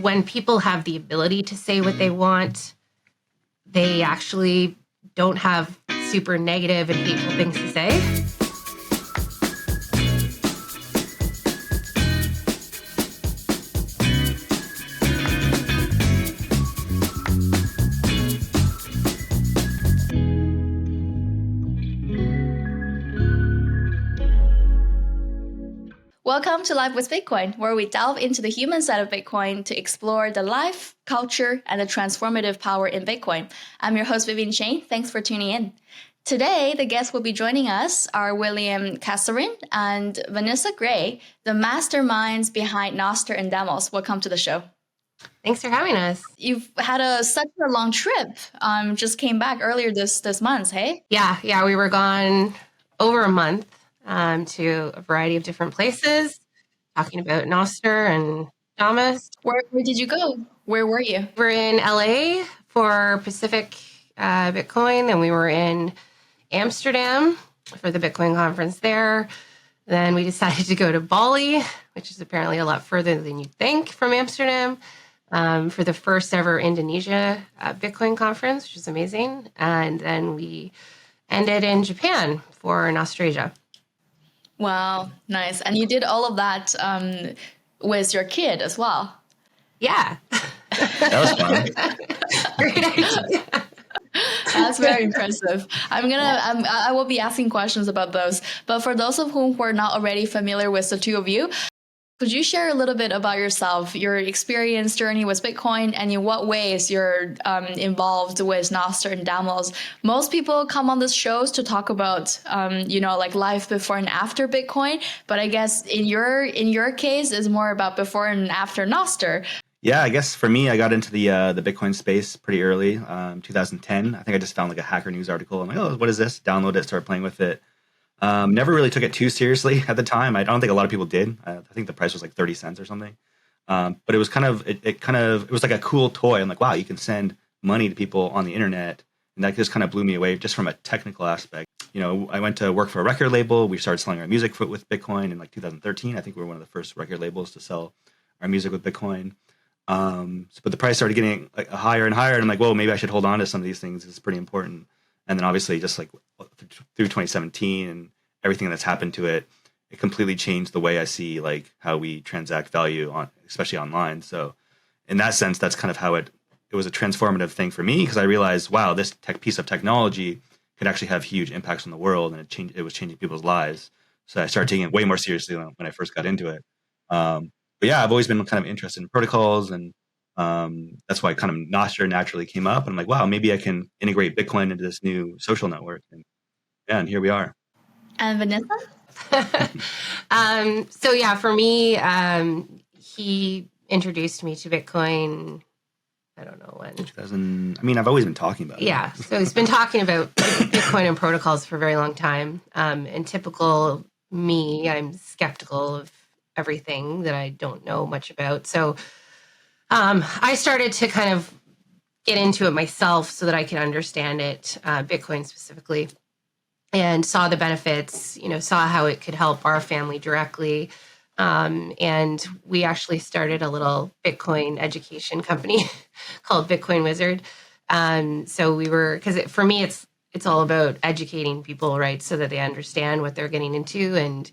when people have the ability to say what they want, they actually don't have super negative and hateful things to say. Welcome to Life with Bitcoin, where we delve into the human side of Bitcoin to explore the life, culture, and the transformative power in Bitcoin. I'm your host, Vivian Chang. Thanks for tuning in. Today, the guests will be joining us are William Casarin and Vanessa Gray, the masterminds behind Nostr and Damus. Welcome to the show. Thanks for having us. You've had such a long trip. Just came back earlier this month, hey? Yeah, we were gone over a month. To a variety of different places, talking about Nostr and Damus. Where did you go? Where were you? We're in LA for Pacific Bitcoin, and we were in Amsterdam for the Bitcoin conference there. Then we decided to go to Bali, which is apparently a lot further than you'd think from Amsterdam, for the first ever Indonesia Bitcoin conference, which is amazing. And then we ended in Japan for Nostrasia. Wow, nice. And you did all of that with your kid as well. Yeah. That was fun. Great idea. That's very impressive. I will be asking questions about those. But for those of whom who are not already familiar with the two of you, could you share a little bit about yourself, your experience journey with Bitcoin, and in what ways you're involved with Nostr and Damus? Most people come on this shows to talk about, like life before and after Bitcoin. But I guess in your case, it's more about before and after Nostr. Yeah, I guess for me, I got into the Bitcoin space pretty early, 2010. I think I just found like a Hacker News article. I'm like, oh, what is this? Download it, start playing with it. Never really took it too seriously at the time. I don't think a lot of people did. I think the price was like 30 cents or something. But it was it was like a cool toy. I'm like, wow, you can send money to people on the internet. And that just kind of blew me away just from a technical aspect. You know, I went to work for a record label. We started selling our music with Bitcoin in like 2013. I think we were one of the first record labels to sell our music with Bitcoin. But the price started getting like higher and higher. And I'm like, whoa, maybe I should hold on to some of these things. It's pretty important. And then obviously just like through 2017 and everything that's happened to it, it completely changed the way I see like how we transact value on, especially online. So in that sense, that's kind of how it was a transformative thing for me, because I realized, wow, this piece of technology could actually have huge impacts on the world, and it was changing people's lives. So I started taking it way more seriously when I first got into it. But yeah, I've always been kind of interested in protocols, and that's why kind of Nostr naturally came up. And I'm like, wow, maybe I can integrate Bitcoin into this new social network. And here we are. And Vanessa? So yeah, for me, he introduced me to Bitcoin. I don't know when. I've always been talking about it. Yeah. So he's been talking about Bitcoin and protocols for a very long time. And typical me, I'm skeptical of everything that I don't know much about. So I started to kind of get into it myself so that I could understand it, Bitcoin specifically, and saw the benefits, saw how it could help our family directly. And we actually started a little Bitcoin education company called Bitcoin Wizard. So we were, because for me, it's all about educating people, right? So that they understand what they're getting into and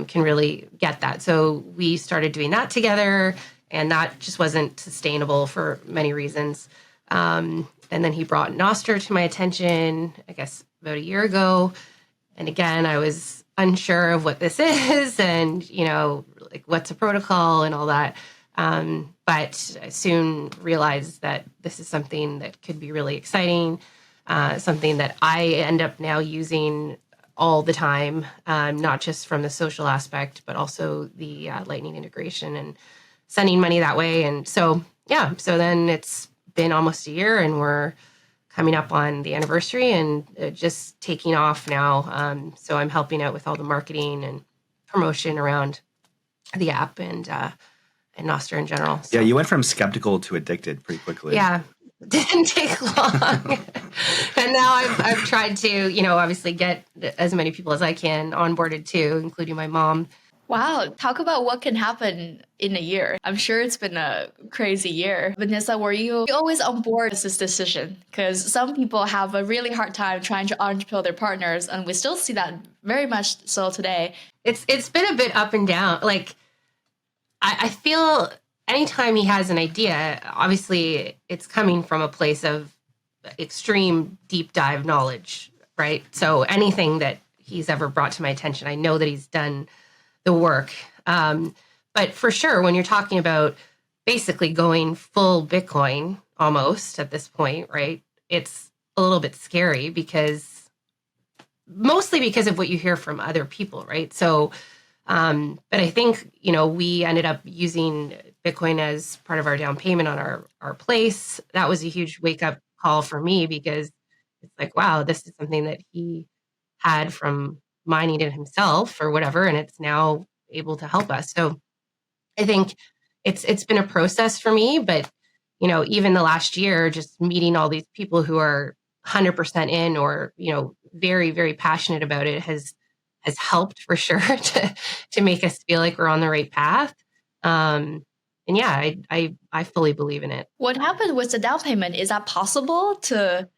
can really get that. So we started doing that together, and that just wasn't sustainable for many reasons. And then he brought Nostr to my attention, I guess, about a year ago. And again, I was unsure of what this is and, like what's a protocol and all that. But I soon realized that this is something that could be really exciting, something that I end up now using all the time, not just from the social aspect, but also the Lightning integration and sending money that way. And so then it's been almost a year, and we're coming up on the anniversary and just taking off now. So I'm helping out with all the marketing and promotion around the app and Nostr in general. So. Yeah, you went from skeptical to addicted pretty quickly. Yeah, didn't take long. And now I've tried to, obviously get as many people as I can onboarded too, including my mom. Wow. Talk about what can happen in a year. I'm sure it's been a crazy year. Vanessa, were you always on board with this decision? Because some people have a really hard time trying to unpill their partners, and we still see that very much so today. It's been a bit up and down. Like, I feel anytime he has an idea, obviously it's coming from a place of extreme deep dive knowledge, right? So anything that he's ever brought to my attention, I know that he's done the work. But for sure, when you're talking about basically going full Bitcoin almost at this point, right? It's a little bit scary mostly because of what you hear from other people, right? So, but I think, we ended up using Bitcoin as part of our down payment on our place. That was a huge wake up call for me because it's like, wow, this is something that he had from mining it himself or whatever, and it's now able to help us. So I think it's been a process for me, but even the last year, just meeting all these people who are 100% in or very, very passionate about it has helped for sure to make us feel like we're on the right path. And yeah, I fully believe in it. What happened with the down payment? Is that possible to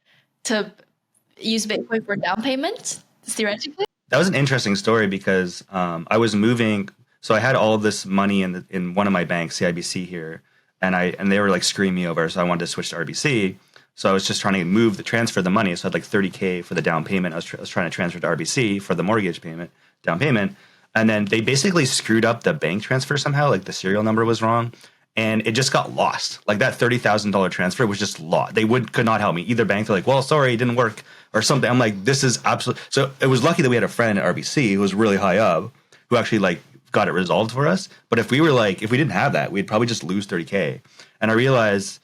use Bitcoin for down payment theoretically? That was an interesting story because I was moving. So I had all of this money in one of my banks, CIBC here, and they were like screwing me over. So I wanted to switch to RBC. So I was just trying to transfer the money. So I had like $30K for the down payment. I was trying to transfer to RBC for the mortgage payment, down payment. And then they basically screwed up the bank transfer somehow. Like the serial number was wrong. And it just got lost. Like that $30,000 transfer was just lost. They could not help me. Either bank, they're like, well, sorry, it didn't work or something. I'm like, this is absolute. So it was lucky that we had a friend at RBC who was really high up who actually like got it resolved for us. But if we didn't have that, we'd probably just lose 30K. And I realized,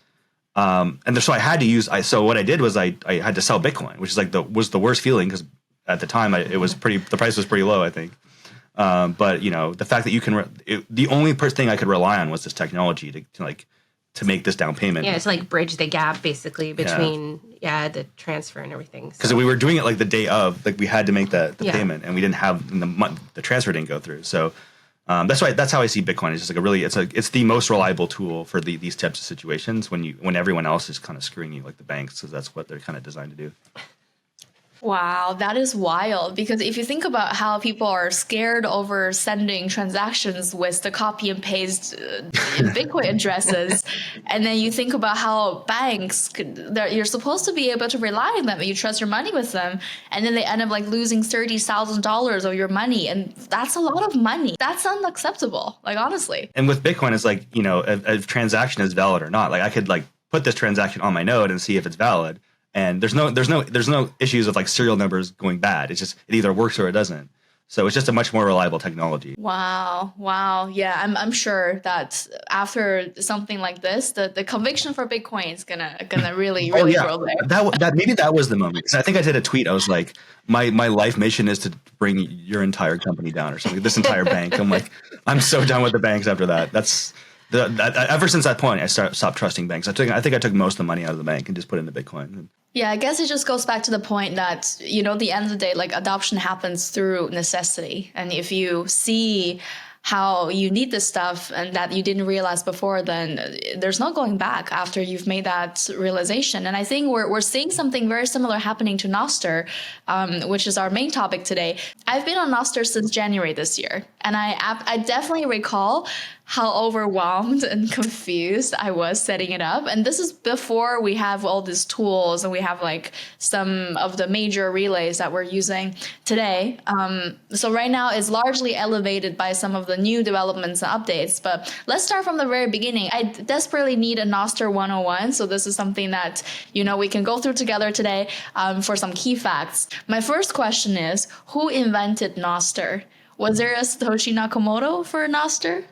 so I had to so what I did was I had to sell Bitcoin, which is like was the worst feeling because at the time the price was pretty low, I think. But the fact that the only thing I could rely on was this technology to make this down payment. Yeah, to like bridge the gap basically between the transfer and everything. Because we were doing it like the day of, like we had to make the payment, and we didn't have the transfer didn't go through. So that's how I see Bitcoin. It's just like it's the most reliable tool for these types of situations when everyone else is kind of screwing you, like the banks, because that's what they're kind of designed to do. Wow, that is wild. Because if you think about how people are scared over sending transactions with the copy and paste Bitcoin addresses, and then you think about how banks, you're supposed to be able to rely on them, you trust your money with them, and then they end up like losing $30,000 of your money, and that's a lot of money. That's unacceptable, like honestly. And with Bitcoin, it's like a transaction is valid or not. Like I could like put this transaction on my node and see if it's valid. And there's no issues of like serial numbers going bad. It's just it either works or it doesn't. So it's just a much more reliable technology. Wow. Yeah, I'm sure that after something like this, the conviction for Bitcoin is gonna really grow there. That maybe that was the moment. I think I did a tweet. I was like, my life mission is to bring your entire company down or something. This entire bank. I'm like, I'm so done with the banks after that. Ever since that point, I stopped trusting banks. I think I took most of the money out of the bank and just put it into Bitcoin. Yeah, I guess it just goes back to the point that, at the end of the day, like adoption happens through necessity. And if you see how you need this stuff and that you didn't realize before, then there's no going back after you've made that realization. And I think we're seeing something very similar happening to Nostr, which is our main topic today. I've been on Nostr since January this year, and I definitely recall how overwhelmed and confused I was setting it up. And this is before we have all these tools and we have like some of the major relays that we're using today. So right now it's largely elevated by some of the new developments and updates. But let's start from the very beginning. I desperately need a Nostr 101. So this is something that, we can go through together today for some key facts. My first question is, who invented Nostr? Was there a Satoshi Nakamoto for Nostr?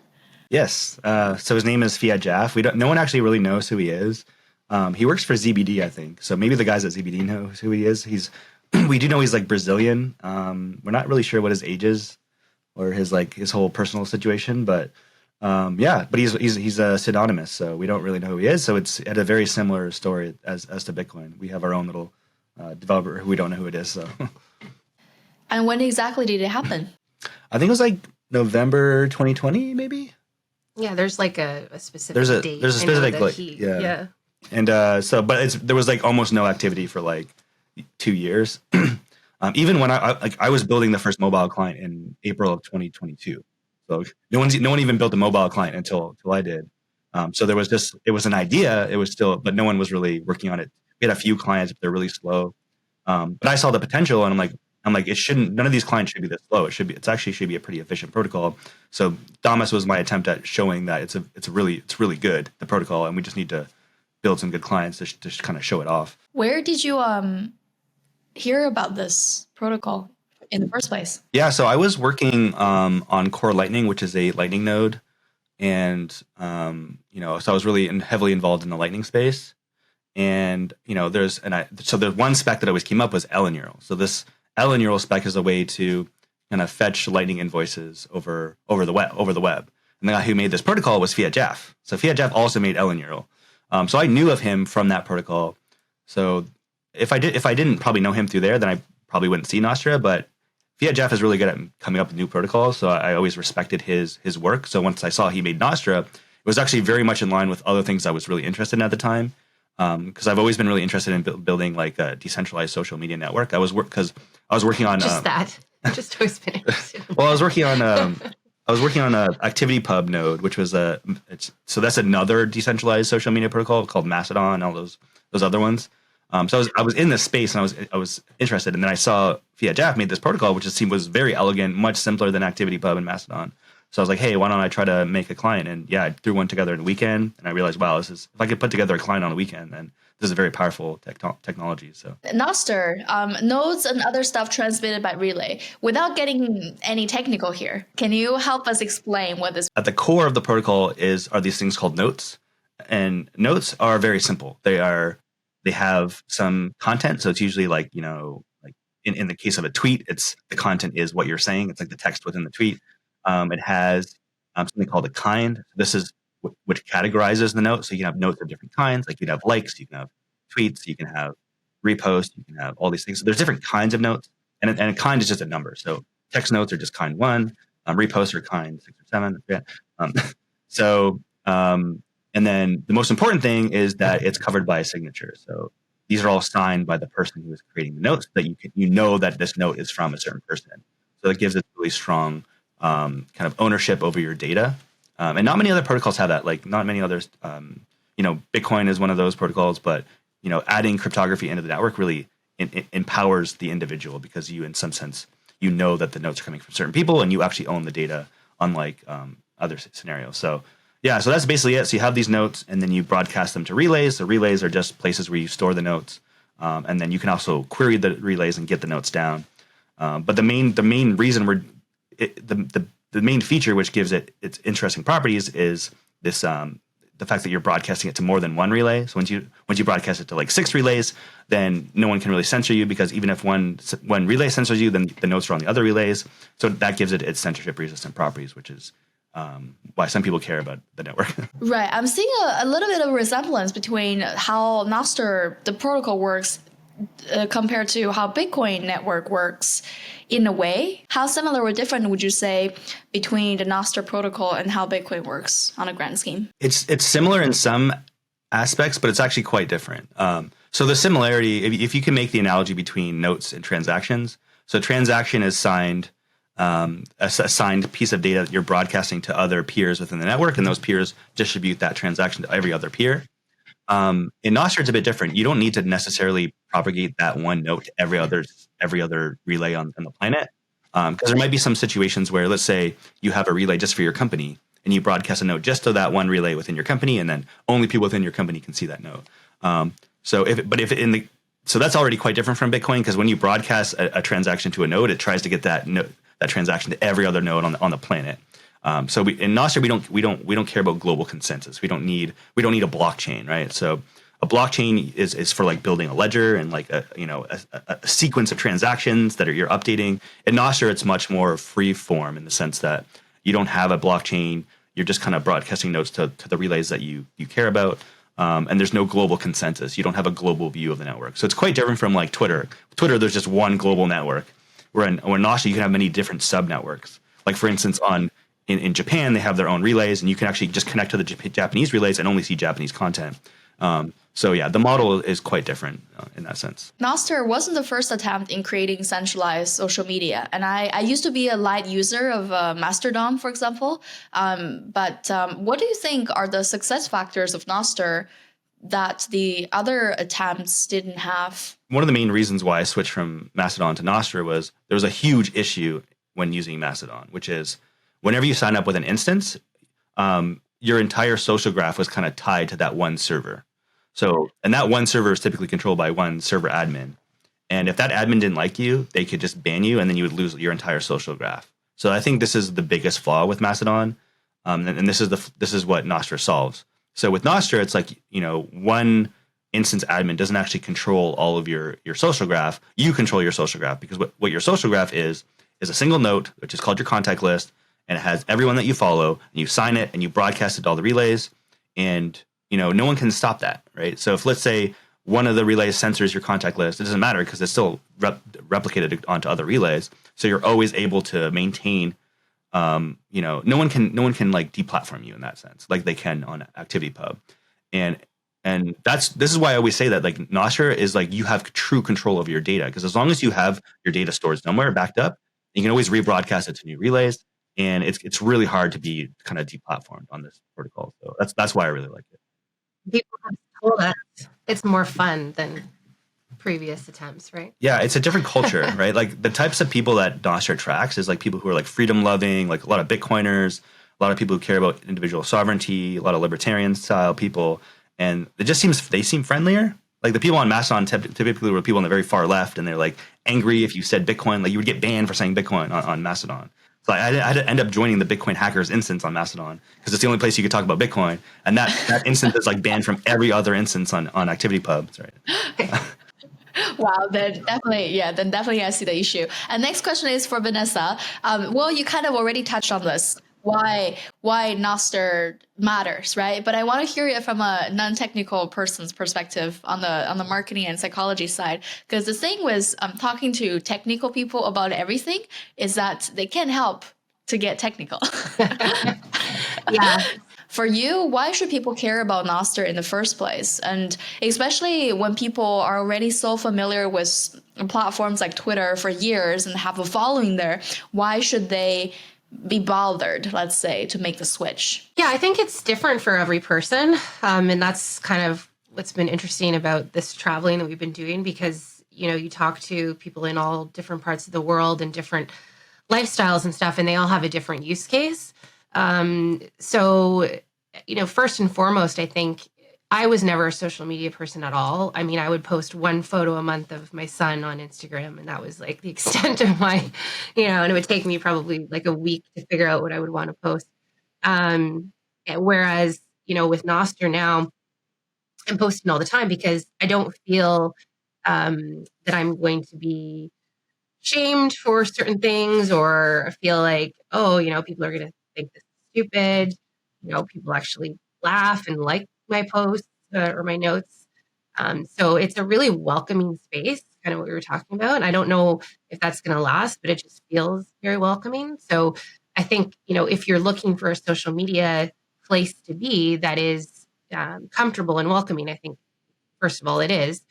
Yes. So his name is Fiat Jaff. No one actually really knows who he is. He works for ZBD, I think. So maybe the guys at ZBD know who he is. We do know he's like Brazilian. We're not really sure what his age is or his whole personal situation, but but he's a pseudonymous, so we don't really know who he is. So it had a very similar story as to Bitcoin. We have our own little developer who we don't know who it is. So. And when exactly did it happen? I think it was like November 2020, maybe. Yeah, there's like a specific date. There's a I know specific that like he, yeah. And but there was like almost no activity for like 2 years. Even when I was building the first mobile client in April of 2022. So no one even built a mobile client until I did. So it was an idea. It was still, but no one was really working on it. We had a few clients, but they're really slow. But I saw the potential, and I'm like, it shouldn't. None of these clients should be this slow. It actually should be a pretty efficient protocol. So Damus was my attempt at showing that it's really good, the protocol, and we just need to build some good clients to kind of show it off. Where did you hear about this protocol in the first place? Yeah, so I was working on Core Lightning, which is a Lightning node, and so I was really heavily involved in the Lightning space. And so the one spec that I always came up was Elenural. So this Elenural spec is a way to kind of fetch Lightning invoices over the web. And the guy who made this protocol was Fiat Jeff. So Fiat Jeff also made Elenural. So I knew of him from that protocol. So if I didn't probably know him through there, then I probably wouldn't see Nostr. But Fiat Jeff is really good at coming up with new protocols. So I always respected his work. So once I saw he made Nostr, it was actually very much in line with other things I was really interested in at the time. Because I've always been really interested in building like a decentralized social media network. I was working on just always been interested. Well, I was working on a activity pub node, which was so that's another decentralized social media protocol called Mastodon and all those other ones. So I was in this space and I was interested, and then I saw Fiat Jeff made this protocol, which was very elegant, much simpler than activity pub and Mastodon. So I was like, hey, why don't I try to make a client? And yeah, I threw one together in a weekend, and I realized, wow, if I could put together a client on a weekend, then this is a very powerful technology. So Nostr, nodes and other stuff transmitted by relay. Without getting any technical here, can you help us explain what this? At the core of the protocol are these things called notes, and notes are very simple. They have some content, so it's usually like like in the case of a tweet, the content is what you're saying. It's like the text within the tweet. It has something called a kind. This is which categorizes the note. So you can have notes of different kinds. Like you can have likes, you can have tweets, you can have reposts, you can have all these things. So there's different kinds of notes, and a kind is just a number. So text notes are just kind 1, reposts are kind 6 or 7. Yeah. And then the most important thing is that it's covered by a signature. So these are all signed by the person who is creating the notes, so that you know that this note is from a certain person. So it gives it really strong kind of ownership over your data. And not many other protocols have that. Like not many others, Bitcoin is one of those protocols, but adding cryptography into the network really empowers the individual, because you, in some sense, know that the notes are coming from certain people and you actually own the data, unlike other scenarios. So yeah, so that's basically it. So you have these notes and then you broadcast them to relays. So relays are just places where you store the notes. And then you can also query the relays and get the notes down. But the main reason the main feature which gives it its interesting properties is this the fact that you're broadcasting it to more than one relay. So once you broadcast it to like 6 relays, then no one can really censor you, because even if one relay censors you, then the notes are on the other relays. So that gives it its censorship resistant properties, which is why some people care about the network. Right. I'm seeing a little bit of resemblance between how Nostr, the protocol, works compared to how Bitcoin network works in a way. How similar or different would you say between the Nostr protocol and how Bitcoin works on a grand scheme? It's similar in some aspects, but it's actually quite different. So the similarity, if you can make the analogy between notes and transactions. So transaction is signed, a signed piece of data that you're broadcasting to other peers within the network, and those peers distribute that transaction to every other peer. In Nostr, it's a bit different. You don't need to necessarily propagate that one note to every other relay on the planet, because there might be some situations where, let's say, you have a relay just for your company, and you broadcast a note just to that one relay within your company, and then only people within your company can see that note. So that's already quite different from Bitcoin, because when you broadcast a transaction to a node, it tries to get that transaction to every other node on the planet. So in Nostr, we don't care about global consensus. We don't need a blockchain, right? So a blockchain is for like building a ledger and like a sequence of transactions that you're updating. In Nostr, it's much more free form in the sense that you don't have a blockchain. You're just kind of broadcasting notes to the relays that you care about. And there's no global consensus. You don't have a global view of the network. So it's quite different from like Twitter. Twitter, there's just one global network. Where in Nostr, you can have many different sub networks. Like for instance, in Japan, they have their own relays, and you can actually just connect to the Japanese relays and only see Japanese content. So yeah, the model is quite different in that sense. Nostr wasn't the first attempt in creating centralized social media. And I used to be a light user of Mastodon, for example. But what do you think are the success factors of Nostr that the other attempts didn't have? One of the main reasons why I switched from Mastodon to Nostr was there was a huge issue when using Mastodon, which is whenever you sign up with an instance, your entire social graph was kind of tied to that one server. So, and that one server is typically controlled by one server admin. And if that admin didn't like you, they could just ban you, and then you would lose your entire social graph. So I think this is the biggest flaw with Mastodon, and this is what Nostr solves. So with Nostr, it's like, one instance admin doesn't actually control all of your social graph. You control your social graph, because what your social graph is a single note, which is called your contact list, and it has everyone that you follow, and you sign it and you broadcast it to all the relays, and no one can stop that, right? So if, let's say, one of the relays censors your contact list, it doesn't matter because it's still replicated onto other relays. So you're always able to maintain. No one can like deplatform you in that sense, like they can on ActivityPub, and this is why I always say that like Nostr is like you have true control over your data, because as long as you have your data stored somewhere backed up, you can always rebroadcast it to new relays, and it's really hard to be kind of deplatformed on this protocol. So that's why I really like it. People have told us it's more fun than previous attempts, right? Yeah, it's a different culture, right? Like the types of people that Nostr attracts is like people who are like freedom loving, like a lot of Bitcoiners, a lot of people who care about individual sovereignty, a lot of libertarian style people, and they seem friendlier. Like the people on Mastodon typically were people on the very far left, and they're like angry if you said Bitcoin. Like you would get banned for saying Bitcoin on Mastodon. So I had to end up joining the Bitcoin hackers instance on Mastodon because it's the only place you could talk about Bitcoin, and that instance is like banned from every other instance on ActivityPub. Right. Wow, then definitely I see the issue. And next question is for Vanessa. Well, you kind of already touched on this. Why Nostr matters, right? But I want to hear it from a non-technical person's perspective on the marketing and psychology side. Because the thing with talking to technical people about everything is that they can't help to get technical. Yeah. For you, why should people care about Nostr in the first place? And especially when people are already so familiar with platforms like Twitter for years and have a following there, why should they be bothered, let's say, to make the switch? Yeah, I think it's different for every person. And that's kind of what's been interesting about this traveling that we've been doing, because, you talk to people in all different parts of the world and different lifestyles and stuff, and they all have a different use case. So, first and foremost, I think I was never a social media person at all. I mean, I would post one photo a month of my son on Instagram, and that was like the extent of my, and it would take me probably like a week to figure out what I would want to post. Whereas, with Nostr now, I'm posting all the time because I don't feel that I'm going to be shamed for certain things, or I feel like, people are going to think this is stupid. People actually laugh and like my posts or my notes. So it's a really welcoming space, kind of what we were talking about. And I don't know if that's going to last, but it just feels very welcoming. So I think, if you're looking for a social media place to be that is comfortable and welcoming, I think, first of all, it is.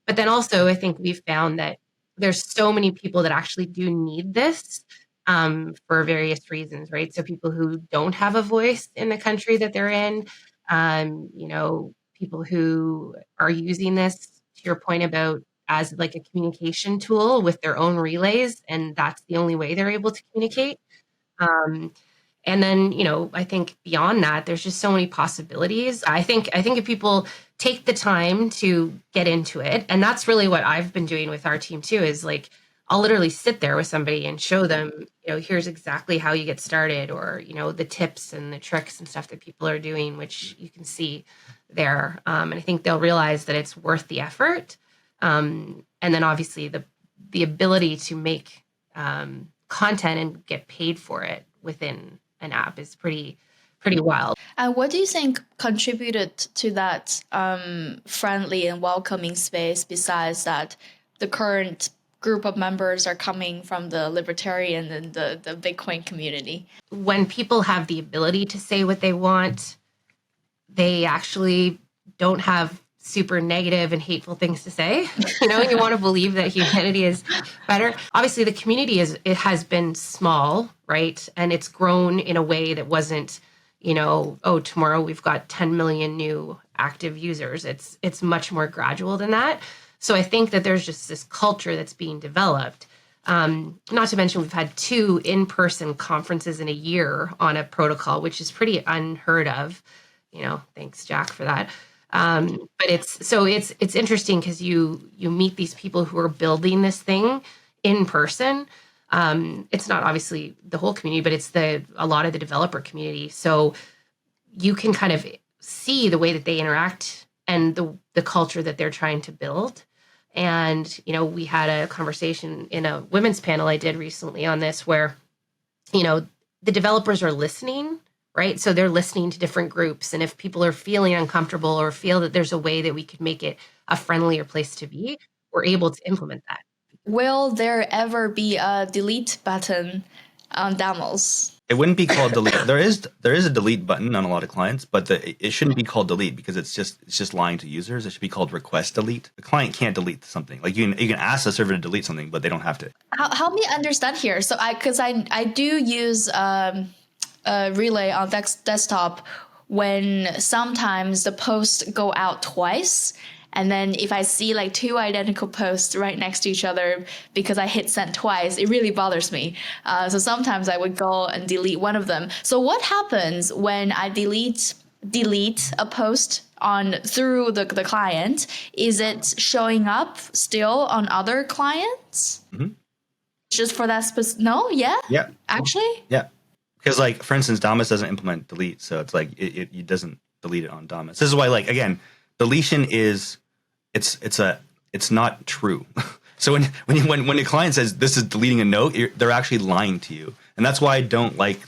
But then also, I think we've found that there's so many people that actually do need this for various reasons, right? So people who don't have a voice in the country that they're in, people who are using this, to your point about, as like a communication tool with their own relays, and that's the only way they're able to communicate. And then, I think beyond that, there's just so many possibilities. I think if people take the time to get into it, and that's really what I've been doing with our team too, is like, I'll literally sit there with somebody and show them, here's exactly how you get started, or, the tips and the tricks and stuff that people are doing, which you can see there. And I think they'll realize that it's worth the effort. And then obviously the ability to make content and get paid for it within an app is pretty wild. And what do you think contributed to that friendly and welcoming space, besides that the current group of members are coming from the libertarian and the Bitcoin community? When people have the ability to say what they want, they actually don't have super negative and hateful things to say. You want to believe that humanity is better. Obviously, the community it has been small, right? And it's grown in a way that wasn't, oh, tomorrow we've got 10 million new active users. It's much more gradual than that. So I think that there's just this culture that's being developed. Not to mention we've had 2 in-person conferences in a year on a protocol, which is pretty unheard of. Thanks, Jack, for that. But it's interesting because you meet these people who are building this thing in person. It's not obviously the whole community, but it's a lot of the developer community. So you can kind of see the way that they interact and the culture that they're trying to build. And, we had a conversation in a women's panel I did recently on this where, the developers are listening, right? So they're listening to different groups. And if people are feeling uncomfortable or feel that there's a way that we could make it a friendlier place to be, we're able to implement that. Will there ever be a delete button on Damus? It wouldn't be called delete. There is a delete button on a lot of clients, but it shouldn't be called delete because it's just lying to users. It should be called request delete. The client can't delete something. Like you can ask the server to delete something, but they don't have to. Help me understand here. So I do use Relay on desktop when sometimes the posts go out twice. And then if I see like 2 identical posts right next to each other because I hit send twice, it really bothers me. So sometimes I would go and delete one of them. So what happens when I delete a post through the client? Is it showing up still on other clients? Mm-hmm. Just for that No? Yeah? Yeah. Actually? Yeah. Because like, for instance, Damus doesn't implement delete. So it's like, it doesn't delete it on Damus. This is why, like, again, deletion is it's not true. So when the client says this is deleting a note, they're actually lying to you, and that's why I don't like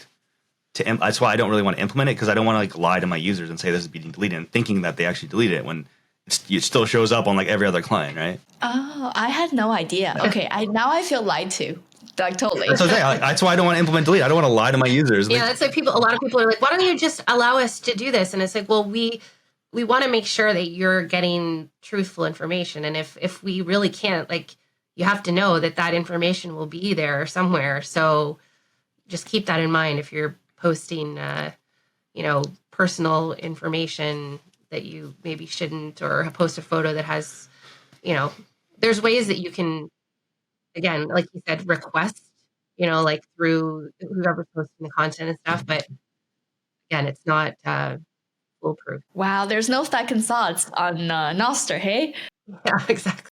to. That's why I don't really want to implement it, because I don't want to like lie to my users and say this is being deleted and thinking that they actually deleted it when it still shows up on like every other client, right? Oh, I had no idea. Okay, now I feel lied to. Like totally. That's okay. That's why I don't want to implement delete. I don't want to lie to my users. Yeah, that's like a lot of people are like, why don't you just allow us to do this? And it's like, well, we want to make sure that you're getting truthful information. And if we really can't, like, you have to know that information will be there somewhere. So just keep that in mind if you're posting, personal information that you maybe shouldn't, or post a photo that has, there's ways that you can, again, like you said, request, like through whoever's posting the content and stuff. But again, it's not foolproof. Wow, there's no second thoughts on Nostr, hey? Yeah, exactly.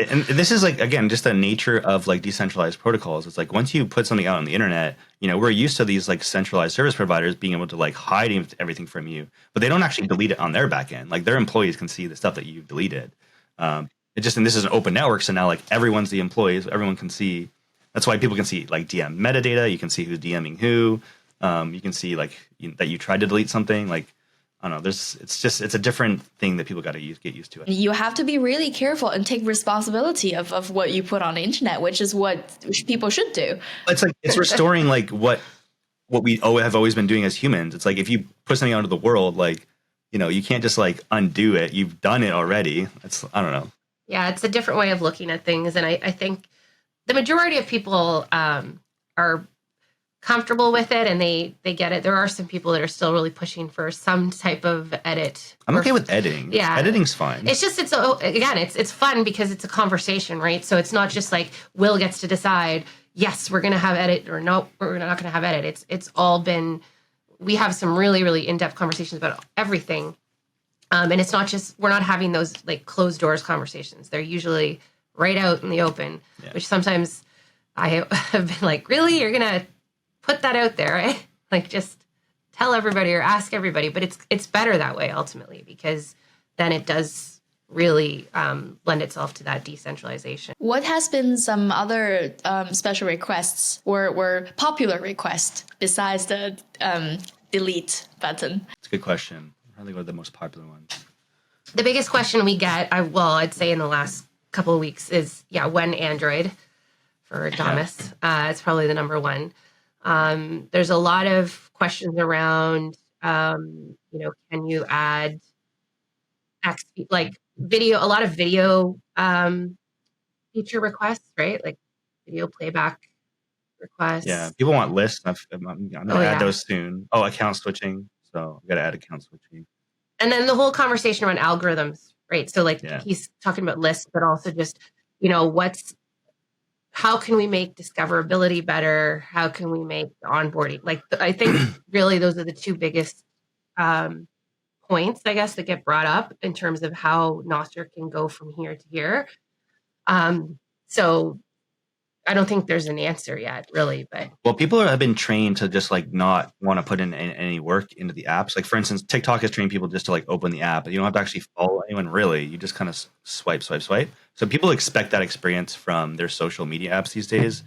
And this is like, again, just the nature of like decentralized protocols. It's like once you put something out on the internet, we're used to these like centralized service providers being able to like hide everything from you, but they don't actually delete it on their back end. Like their employees can see the stuff that you've deleted. And this is an open network, so now like everyone's the employees, everyone can see. That's why people can see like DM metadata. You can see who's DMing who. You can see like that you tried to delete something. Like, I don't know. It's a different thing that people got to get used to. You have to be really careful and take responsibility of what you put on the internet, which is what people should do. It's restoring like what we have always been doing as humans. It's like if you put something out into the world, like you can't just like undo it. You've done it already. I don't know. Yeah, it's a different way of looking at things, and I think the majority of people are comfortable with it and they get it. There are some people that are still really pushing for some type of edit. I'm okay with editing. Yeah, editing's fine. It's just it's fun because it's a conversation, right? So it's not just like Will gets to decide, yes, we're going to have edit, or no, we're not going to have edit. It's all been, we have some really, really in-depth conversations about everything. And it's not just, we're not having those like closed doors conversations. They're usually right out in the open, which sometimes I have been like, really? You're going to put that out there, right? Like just tell everybody or ask everybody. But it's better that way ultimately, because then it does really lend itself to that decentralization. What has been some other special requests or popular requests besides the delete button? It's a good question. I think what are the most popular ones? The biggest question we get, I'd say in the last couple of weeks is when Android for Damus. It's probably the number one. There's a lot of questions around, can you add like video, a lot of video feature requests, right? Like video playback requests. Yeah, people want lists. I'm going to add those soon. Oh, account switching. So I got to add account switching. And then the whole conversation around algorithms, right? So like he's talking about lists, but also just, how can we make discoverability better? How can we make onboarding? Like, I think really those are the two biggest points, I guess, that get brought up in terms of how Nostr can go from here to here. So I don't think there's an answer yet, really. But well, people have been trained to just like not want to put in any work into the apps. Like for instance, TikTok has trained people just to like open the app. You don't have to actually follow anyone really. You just kind of swipe. So people expect that experience from their social media apps these days,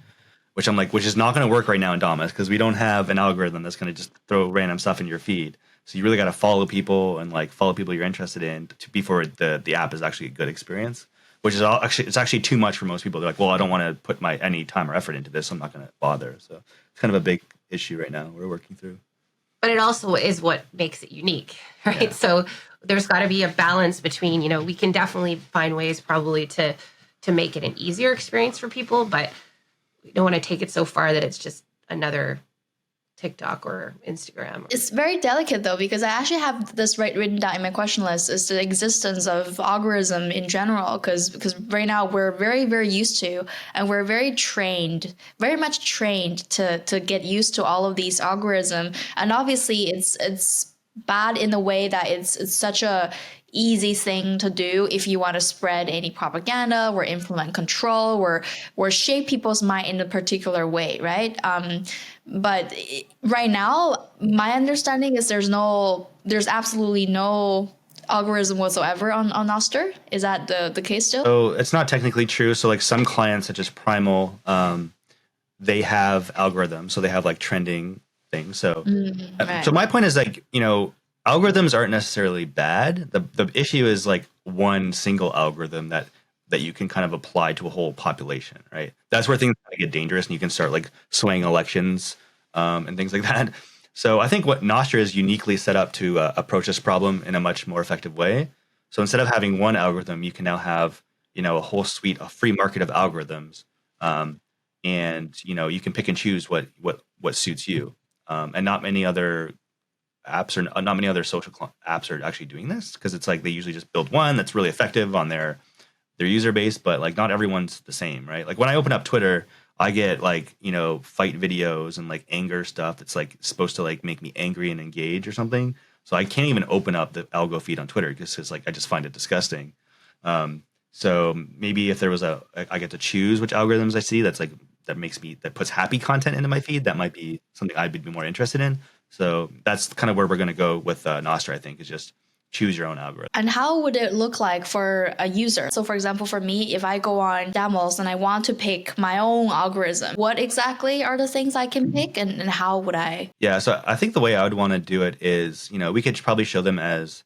which is not going to work right now in Damus because we don't have an algorithm that's going to just throw random stuff in your feed. So you really got to follow people and like follow people you're interested in before the app is actually a good experience. Which is it's actually too much for most people. They're like, well, I don't want to put any time or effort into this. So I'm not going to bother. So it's kind of a big issue right now we're working through. But it also is what makes it unique, right? Yeah. So there's got to be a balance between, we can definitely find ways probably to make it an easier experience for people, but we don't want to take it so far that it's just another TikTok or Instagram. It's very delicate though, because I actually have this written down in my question list is the existence of algorithm in general, because right now we're very, very used to, and we're very much trained to get used to all of these algorithms. And obviously it's bad in the way that it's such a easy thing to do if you want to spread any propaganda or implement control or shape people's mind in a particular way, right? But right now, my understanding is there's absolutely no algorithm whatsoever on Nostr. Is that the case still? So it's not technically true. So like some clients such as Primal, they have algorithms. So they have like trending things. So right. So my point is like, algorithms aren't necessarily bad. The issue is like one single algorithm that you can kind of apply to a whole population, right? That's where things get dangerous and you can start like swaying elections and things like that. So I think what Nostr is uniquely set up to approach this problem in a much more effective way. So instead of having one algorithm, you can now have, a whole suite, a free market of algorithms. And, you can pick and choose what suits you. And not many other apps or not many other social apps are actually doing this because it's like they usually just build one that's really effective on their user base, but like not everyone's the same, right? Like when I open up Twitter, I get like, fight videos and like anger stuff that's like supposed to like make me angry and engage or something. So I can't even open up the algo feed on Twitter because it's like I just find it disgusting. So maybe if there was I get to choose which algorithms I see that puts happy content into my feed, that might be something I'd be more interested in. So that's kind of where we're going to go with Nostr, I think, is just choose your own algorithm. And how would it look like for a user? So for example, for me, if I go on Damus and I want to pick my own algorithm, what exactly are the things I can pick and how would I? Yeah, so I think the way I would want to do it is, we could probably show them as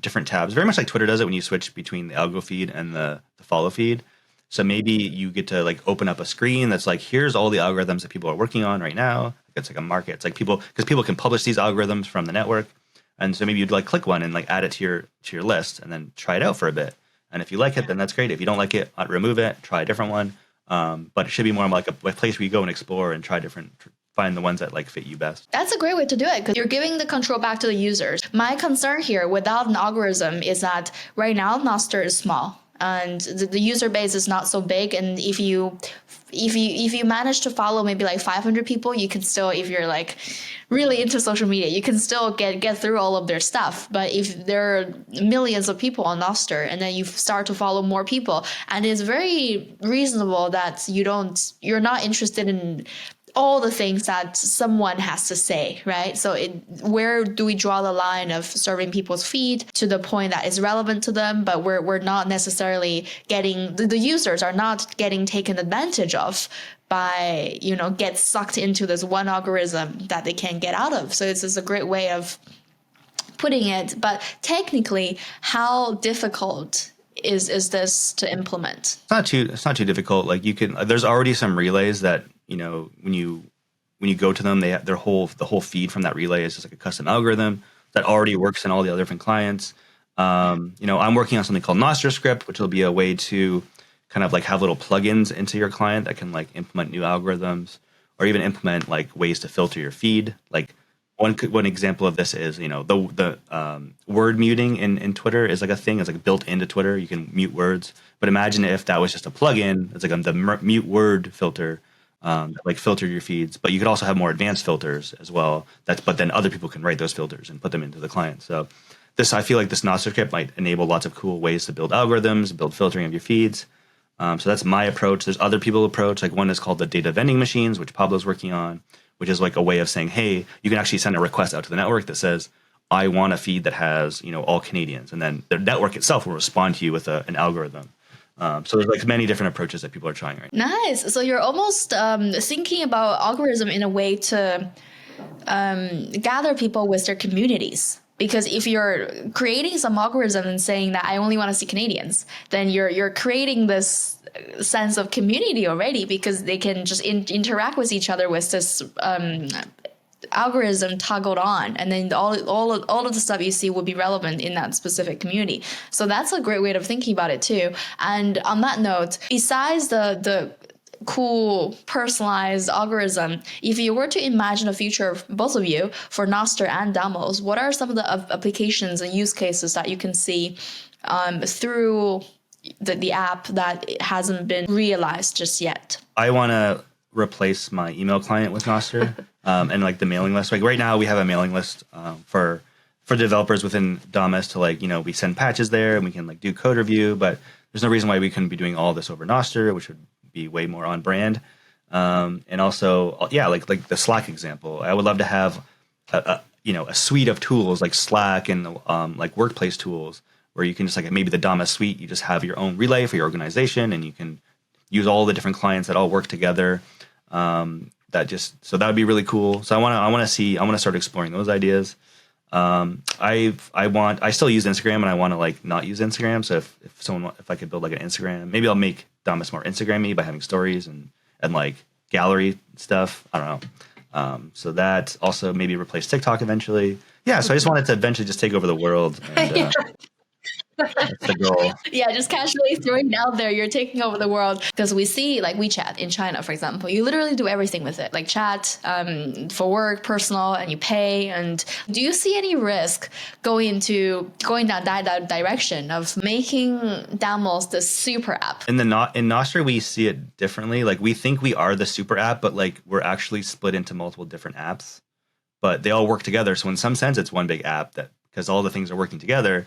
different tabs, very much like Twitter does it when you switch between the algo feed and the follow feed. So maybe you get to like open up a screen that's like, here's all the algorithms that people are working on right now. It's like a market. It's like people can publish these algorithms from the network. And so maybe you'd like click one and like add it to your list and then try it out for a bit. And if you like it, then that's great. If you don't like it, remove it, try a different one. But it should be more like a place where you go and explore and find the ones that like fit you best. That's a great way to do it because you're giving the control back to the users. My concern here without an algorithm is that right now Nostr is small. And the user base is not so big, and if you manage to follow maybe like 500 people, you can still, if you're like really into social media, you can still get through all of their stuff. But if there are millions of people on Nostr, and then you start to follow more people, and it's very reasonable that you're not interested in all the things that someone has to say, right? So where do we draw the line of serving people's feed to the point that is relevant to them, but we're not necessarily getting, the users are not getting taken advantage of by, get sucked into this one algorithm that they can't get out of. So it's just a great way of putting it. But technically, how difficult is this to implement? It's not too difficult. Like you can, there's already some relays that, when you go to them, the whole feed from that relay is just like a custom algorithm that already works in all the other different clients. I'm working on something called Nostr script, which will be a way to kind of like have little plugins into your client that can like implement new algorithms or even implement like ways to filter your feed. Like one example of this is, the word muting in Twitter is like a thing. It's like built into Twitter. You can mute words, but imagine if that was just a plugin. It's like the mute word filter, that like filter your feeds. But you could also have more advanced filters as well. But then other people can write those filters and put them into the client. So I feel like this Nostr script might enable lots of cool ways to build algorithms, build filtering of your feeds. So that's my approach. There's other people's approach. Like one is called the data vending machines, which Pablo's working on, which is like a way of saying, hey, you can actually send a request out to the network that says, I want a feed that has, all Canadians. And then the network itself will respond to you with an algorithm. So there's like many different approaches that people are trying right now. Nice. So you're almost thinking about algorithm in a way to gather people with their communities. Because if you're creating some algorithm and saying that I only want to see Canadians, then you're creating this sense of community already, because they can just interact with each other with this algorithm toggled on, and then all of the stuff you see will be relevant in that specific community. So that's a great way of thinking about it too. And on that note, besides the cool personalized algorithm, if you were to imagine a future, both of you, for Nostr and Damus, what are some of the applications and use cases that you can see through the app that hasn't been realized just yet? I want to replace my email client with Nostr and like the mailing list. Like right now we have a mailing list for developers within Damus to like, we send patches there and we can like do code review, but there's no reason why we couldn't be doing all this over Nostr, which would be way more on brand. And also, like the Slack example, I would love to have a suite of tools like Slack and like workplace tools where you can just like maybe the Damus suite, you just have your own relay for your organization and you can use all the different clients that all work together. So that would be really cool. So I want to start exploring those ideas. I still use Instagram and I want to like not use Instagram. So if I could build like an Instagram, maybe I'll make Damus more Instagram-y by having stories and like gallery stuff. I don't know. So that also maybe replace TikTok eventually. Yeah. So I just wanted to eventually just take over the world. And, that's the goal. Yeah, just casually throwing it out there, you're taking over the world. Because we see like WeChat in China, for example, you literally do everything with it, like chat, for work, personal, and you pay. And do you see any risk going down that direction of making Damus the super app? In Nostr, we see it differently. Like we think we are the super app, but like we're actually split into multiple different apps, but they all work together. So in some sense, it's one big app because all the things are working together.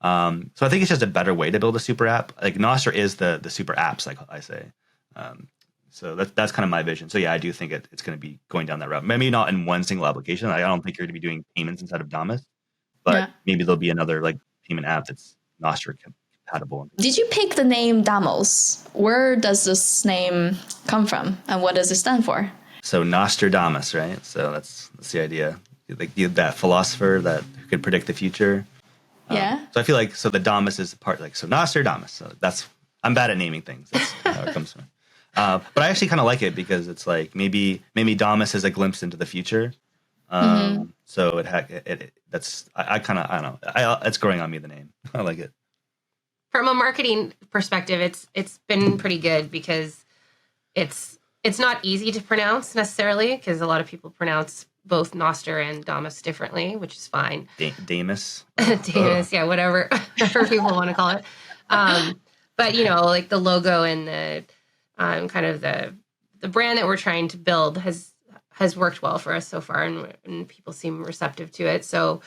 So I think it's just a better way to build a super app. Like Nostr is the super apps, like I say. So that's kind of my vision. So yeah, I do think it's going to be going down that route. Maybe not in one single application. I don't think you're going to be doing payments inside of Damus, but maybe there'll be another like payment app that's Nostr compatible. Did you pick the name Damus? Where does this name come from, and what does it stand for? So Nostradamus, right? So that's the idea. Like that philosopher that could predict the future. Yeah. So I feel like the Damus is part like Nostr Damus. So I'm bad at naming things. That's how it comes from. But I actually kind of like it because it's like maybe Damus is a glimpse into the future. So I don't know. It's growing on me, the name. I like it. From a marketing perspective, it's been pretty good because it's not easy to pronounce necessarily because a lot of people pronounce both Nostr and Damus differently, which is fine. Damus. Damus, yeah, whatever people want to call it. But like the logo and the kind of the brand that we're trying to build has worked well for us so far, and people seem receptive to it. So,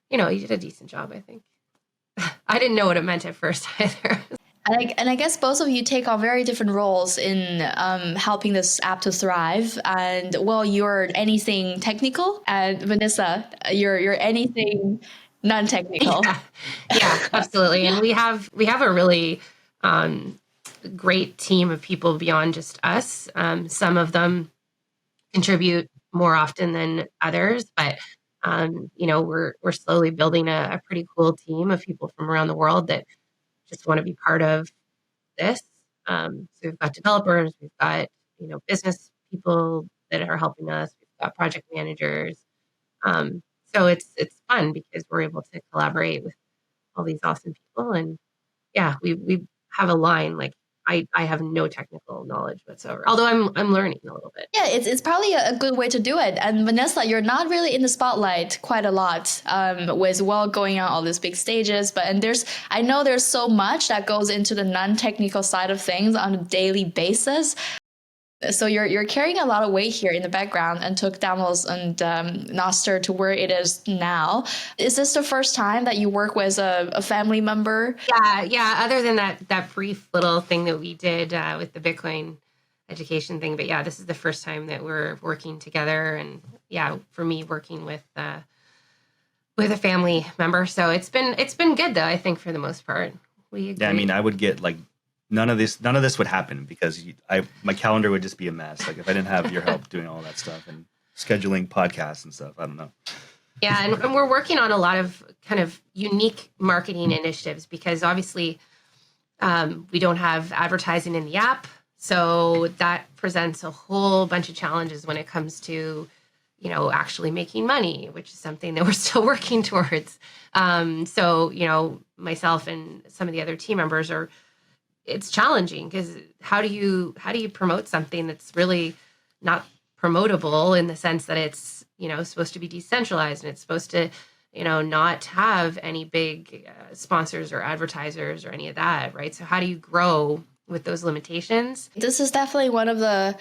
you did a decent job, I think. I didn't know what it meant at first either. And I guess both of you take on very different roles in helping this app to thrive. And you're anything technical, and Vanessa, you're anything non-technical. Yeah, absolutely. And we have a really great team of people beyond just us. Some of them contribute more often than others, but we're slowly building a pretty cool team of people from around the world that just want to be part of this. So we've got developers, we've got, business people that are helping us, we've got project managers. So it's fun because we're able to collaborate with all these awesome people. And yeah, we have a line like I have no technical knowledge whatsoever, although I'm learning a little bit. Yeah, it's probably a good way to do it. And Vanessa, you're not really in the spotlight quite a lot with going on all these big stages. I know there's so much that goes into the non-technical side of things on a daily basis. So you're carrying a lot of weight here in the background and took Damus and Nostr to where it is now. Is this the first time that you work with a family member? Yeah. Other than that brief little thing that we did with the Bitcoin education thing, but yeah, this is the first time that we're working together, and yeah, for me working with a family member. So it's been good though. I think for the most part. Yeah, I mean, I would get like. None of this would happen because my calendar would just be a mess. Like if I didn't have your help doing all that stuff and scheduling podcasts and stuff, I don't know. Yeah, and we're working on a lot of kind of unique marketing initiatives because obviously we don't have advertising in the app. So that presents a whole bunch of challenges when it comes to, actually making money, which is something that we're still working towards. So, myself and some of the other team members it's challenging because how do you promote something that's really not promotable in the sense that it's, supposed to be decentralized and it's supposed to, not have any big sponsors or advertisers or any of that, right? So how do you grow with those limitations? This is definitely one of the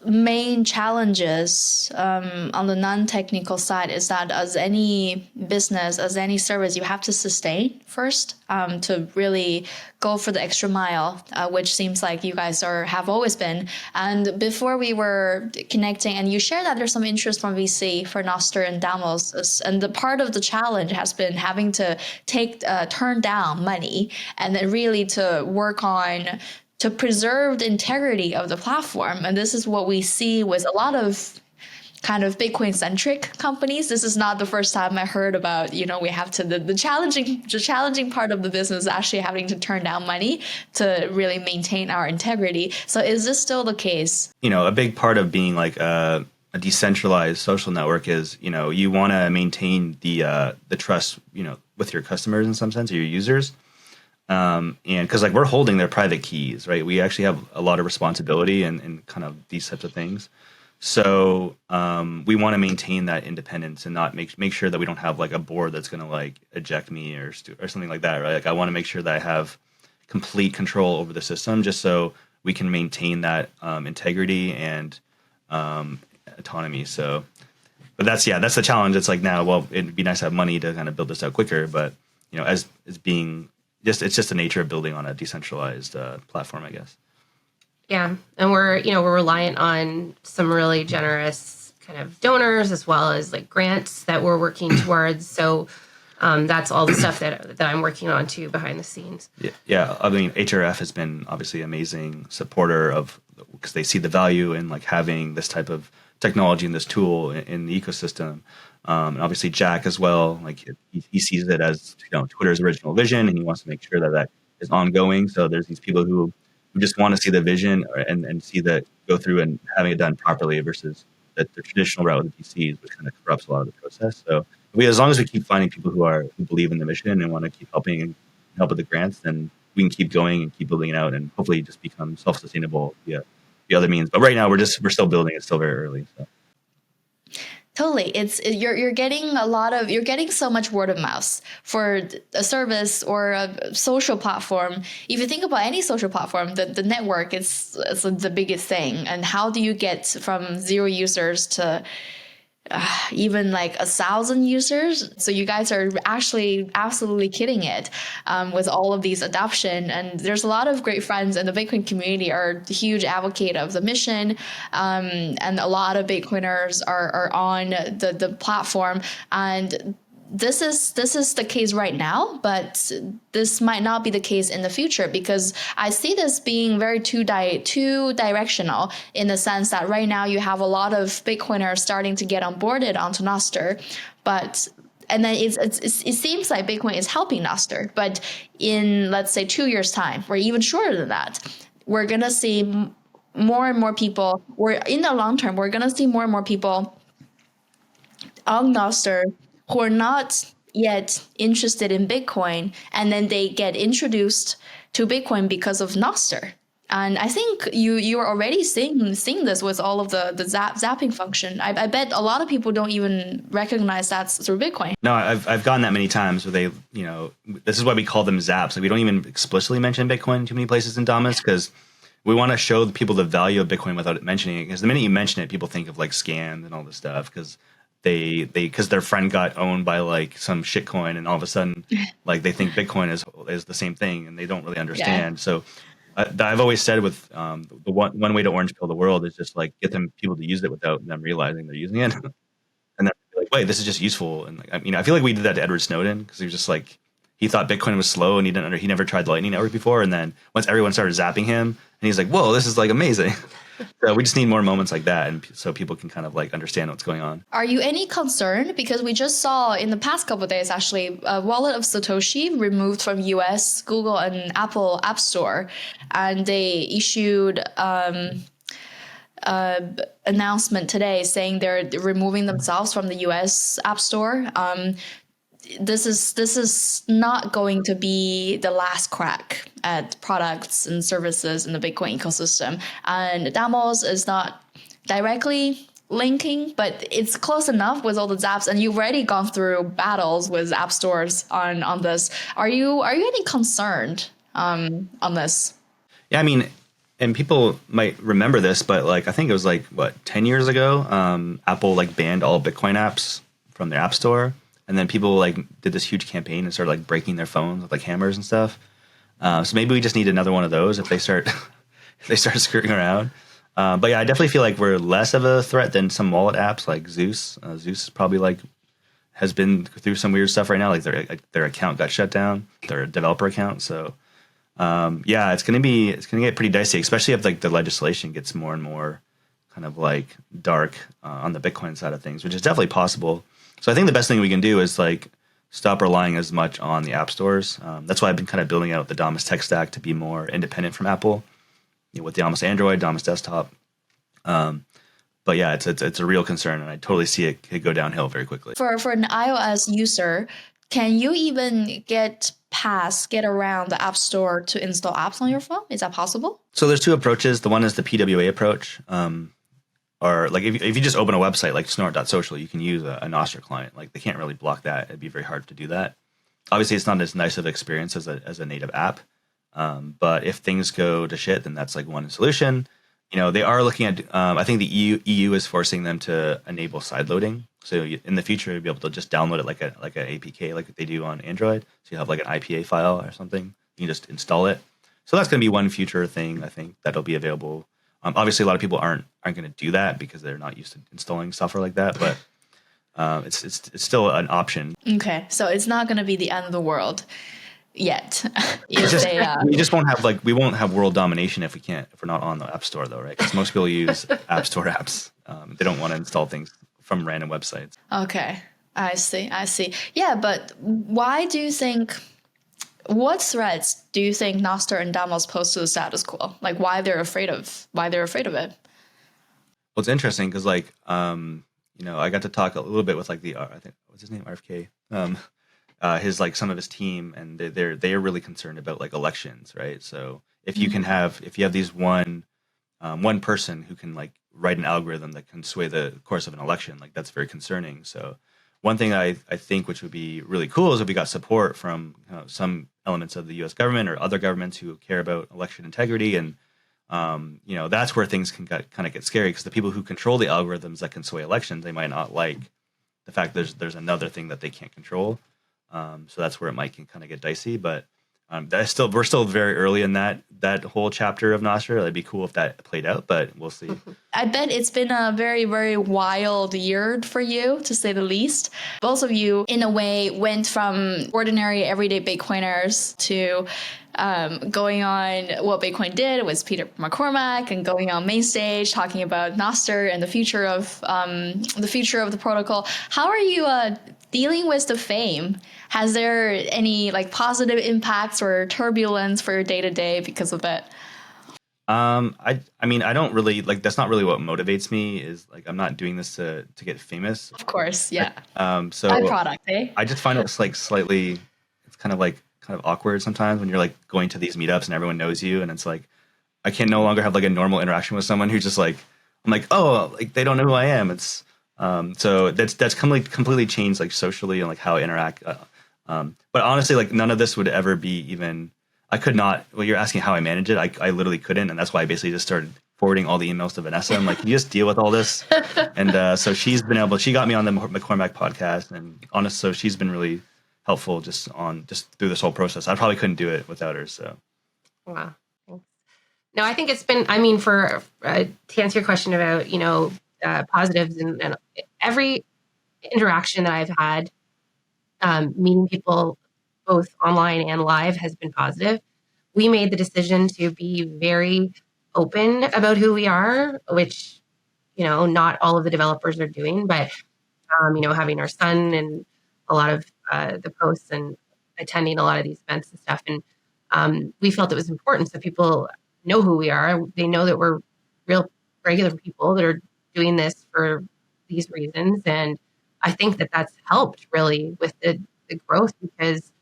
main challenges on the non-technical side is that as any business, as any service, you have to sustain first to really go for the extra mile, which seems like you guys have always been. And before we were connecting, and you shared that there's some interest from VC for Nostr and Damus, and the part of the challenge has been having to turn down money and then really to work on to preserve the integrity of the platform. And this is what we see with a lot of kind of Bitcoin-centric companies. This is not the first time I heard about, we have to, the challenging part of the business is actually having to turn down money to really maintain our integrity. So is this still the case? A big part of being like a decentralized social network is, you want to maintain the trust, with your customers in some sense, or your users. And because like we're holding their private keys, right? We actually have a lot of responsibility in kind of these types of things. So we want to maintain that independence and not make sure that we don't have like a board that's going to like eject me or something like that, right? Like I want to make sure that I have complete control over the system just so we can maintain that integrity and autonomy. So, but that's the challenge. It's like now, well, it'd be nice to have money to kind of build this out quicker, but as being it's just the nature of building on a decentralized platform, I guess. Yeah, and we're reliant on some really generous kind of donors as well as like grants that we're working towards. So that's all the stuff that I'm working on too behind the scenes. Yeah. I mean, HRF has been obviously amazing supporter of because they see the value in like having this type of technology and this tool in the ecosystem. And obviously Jack as well, like he sees it as Twitter's original vision, and he wants to make sure that is ongoing. So there's these people who just want to see the vision and see that go through and having it done properly versus the traditional route with the DCs, which kind of corrupts a lot of the process. So as long as we keep finding people who believe in the mission and want to keep helping and help with the grants, then we can keep going and keep building it out and hopefully just become self-sustainable via the other means. But right now we're still building. It's still very early. So. Totally. You're getting so much word of mouth for a service or a social platform. If you think about any social platform, the network is the biggest thing. And how do you get from 0 users to even like 1,000 users? So you guys are actually absolutely killing it with all of these adoption. And there's a lot of great friends in the Bitcoin community are a huge advocate of the mission. And a lot of Bitcoiners are on the platform. And this is the case right now, but this might not be the case in the future, because I see this being very two directional in the sense that right now you have a lot of Bitcoiners starting to get onboarded onto Nostr, but and then it seems like Bitcoin is helping Nostr, but in, let's say, 2 years' time, or even shorter than that, we're going to see more and more people, in the long term, we're going to see more and more people on Nostr who are not yet interested in Bitcoin, and then they get introduced to Bitcoin because of Nostr. And I think you are already seeing this with all of the zapping function. I bet a lot of people don't even recognize that's through Bitcoin. No, I've gotten that many times where they, this is why we call them zaps. Like, we don't even explicitly mention Bitcoin in too many places in Damus, because we want to show people the value of Bitcoin without mentioning it. Because the minute you mention it, people think of like scams and all this stuff, because because their friend got owned by like some shitcoin, and all of a sudden like they think Bitcoin is the same thing, and they don't really understand. Yeah. So I've always said with the one way to orange pill the world is just like get people to use it without them realizing they're using it, and then be like, wait, this is just useful. And like, I feel like we did that to Edward Snowden, because he was just like, he thought Bitcoin was slow, and he never tried the Lightning Network before, and then once everyone started zapping him, and he's like, whoa, this is like amazing. So we just need more moments like that, and so people can kind of like understand what's going on. Are you any concerned? Because we just saw in the past couple of days, actually, a wallet of Satoshi removed from US, Google, and Apple App Store, and they issued announcement today saying they're removing themselves from the US App Store. This is not going to be the last crack at products and services in the Bitcoin ecosystem. And Damus is not directly linking, but it's close enough with all the zaps. And you've already gone through battles with app stores on this. Are you any concerned on this? Yeah, I mean, and people might remember this, but like I think it was like 10 years ago, Apple like banned all Bitcoin apps from their app store. And then people like did this huge campaign and started like breaking their phones with like hammers and stuff. So maybe we just need another one of those if they start screwing around. But yeah, I definitely feel like we're less of a threat than some wallet apps like Zeus. Zeus probably like has been through some weird stuff right now. Like their account got shut down, their developer account. So yeah, it's gonna get pretty dicey, especially if like the legislation gets more and more kind of like dark on the Bitcoin side of things, which is definitely possible. So I think the best thing we can do is like stop relying as much on the app stores. That's why I've been kind of building out the Damus tech stack to be more independent from Apple, with the Damus Android, Damus Desktop. But yeah, it's a real concern, and I totally see it could go downhill very quickly. For an iOS user, can you even get around the App Store to install apps on your phone? Is that possible? So there's two approaches. The one is the PWA approach. Or like if you just open a website like snort.social, you can use a Nostr client. Like they can't really block that. It'd be very hard to do that. Obviously, it's not as nice of an experience as a native app. But if things go to shit, then that's like one solution. They are looking at. I think the EU is forcing them to enable sideloading. So in the future, you'll be able to just download it like an APK, like they do on Android. So you have like an IPA file or something. You can just install it. So that's going to be one future thing. I think that'll be available. Obviously, a lot of people aren't going to do that because they're not used to installing software like that, but it's still an option. Okay, so it's not going to be the end of the world yet. We just won't have we won't have world domination if we're not on the App Store, though, right? Because most people use App Store apps. They don't want to install things from random websites. Okay, I see. Yeah, but why do you think? What threats do you think Nostr and Damus pose to the status quo? Like why they're afraid of it? Well, it's interesting because I got to talk a little bit with like I think what's his name, RFK, his like some of his team, and they're really concerned about like elections, right? So if you have these one person who can like write an algorithm that can sway the course of an election, like that's very concerning. So one thing I think which would be really cool is if we got support from some elements of the U.S. government or other governments who care about election integrity, and that's where things can kind of get scary, because the people who control the algorithms that can sway elections, they might not like the fact there's another thing that they can't control. So that's where it might kind of get dicey. But we're still very early in that whole chapter of Nostr. It'd be cool if that played out, but we'll see. I bet it's been a very, very wild year for you, to say the least. Both of you, in a way, went from ordinary, everyday Bitcoiners to going on what Bitcoin did with Peter McCormack, and going on main stage talking about Nostr and the future of the protocol. How are you dealing with the fame, has there any like positive impacts or turbulence for your day to day because of it? I mean, I don't really like, that's not really what motivates me, is like, I'm not doing this to get famous. Of course, yeah. So Byproduct, eh? I just find it's like slightly, it's kind of awkward sometimes when you're like going to these meetups and everyone knows you, and it's like, I can no longer have like a normal interaction with someone who's just like, I'm like, oh, like they don't know who I am. It's, so that's completely changed like socially and like how I interact. But honestly, like none of this would ever be even, I could not, well, you're asking how I manage it. I literally couldn't. And that's why I basically just started forwarding all the emails to Vanessa. I'm like, can you just deal with all this? And so she got me on the McCormack podcast, and honest, so she's been really helpful just through this whole process. I probably couldn't do it without her. So. Wow. Thanks. No, I think it's been, I mean, for to answer your question about, positives and every interaction that I've had, meeting people both online and live has been positive. We made the decision to be very open about who we are, which, not all of the developers are doing, but, having our son and a lot of the posts and attending a lot of these events and stuff. And we felt it was important so people know who we are. They know that we're real regular people that are doing this for these reasons. And I think that that's helped really with the growth, because